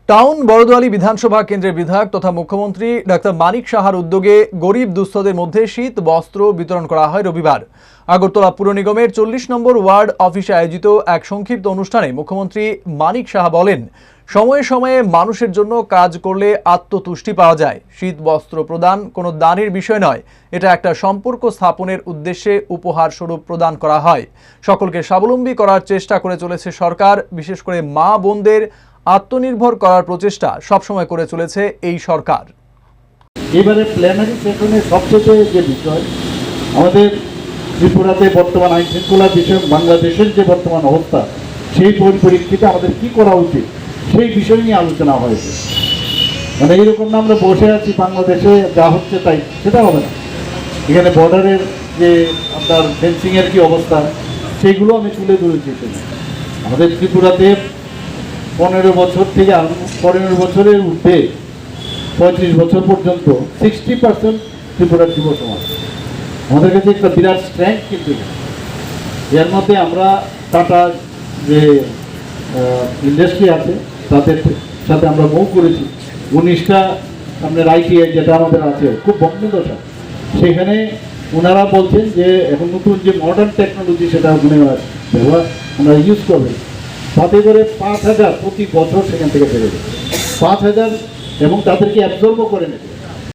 Town Bardowali বিধানসভা কেন্দ্রের বিধায়ক তথা মুখ্যমন্ত্রী ডাক্তার মানিক সাহার উদ্যোগে গরিব দুস্থদের মধ্যে শীত বস্ত্র বিতরণ করা হয় রবিবার। আগরতলা পুর নিগমের 40 নম্বর ওয়ার্ড অফিসে আয়োজিত এক সংক্ষিপ্ত অনুষ্ঠানে মুখ্যমন্ত্রী মানিক সাহা বলেন, সময়ে সময়ে মানুষের জন্য কাজ করলে আত্মতুষ্টি পাওয়া যায়। শীত বস্ত্র প্রদান কোনো দানের বিষয় নয়, এটা একটা সম্পর্ক স্থাপনের উদ্দেশ্যে উপহার স্বরূপ প্রদান করা হয়। সকলকে স্বাবলম্বী করার চেষ্টা করে চলেছে সরকার, বিশেষ করে মা বোনদের আত্মনির্ভর করার প্রচেষ্টা সবসময় করে চলেছে এই সরকার। এবারে প্ল্যানারি সেশনে সবচেয়ে যে বিষয় আমাদের ত্রিপুরাতে বর্তমান আইন শৃঙ্খলার বিষয়ে বাংলাদেশের যে বর্তমান অবস্থা, সেই পরিপ্রেক্ষিতে আমাদের কি করা উচিত সেই বিষয় নিয়ে আলোচনা হয়েছে। মানে এইরকম না আমরা বসে আছি বাংলাদেশে যা হচ্ছে তাই, সেটা হবে না। এখানে বর্ডারের যে আপনার ফেন্সিংয়ের কি অবস্থা সেইগুলো আমি তুলে ধরেছি। আমাদের ত্রিপুরাতে 15 বছর থেকে 15 বছরের ঊর্ধ্বে 35 বছর পর্যন্ত 60% ত্রিপুরার যুব সমাজ। আমাদের কাছে একটা বিরাট স্ট্রেংথ, কিন্তু এর মধ্যে আমরা টাটা যে ইন্ডাস্ট্রি আছে তাদের সাথে আমরা মুভ করেছি। 19টা আপনার আইটিআই যেটা আমাদের আছে খুব বঙ্গদশা, সেখানে ওনারা বলছেন যে এখন নতুন যে মডার্ন টেকনোলজি সেটা ওখানে ব্যবহার আমরা ইউজ করবেন। তাতে করে 5,000 প্রতি বছর সেখান থেকে বেড়ে যাবে, 5,000, এবং তাদেরকে অ্যাবজর্বও করে নেবে।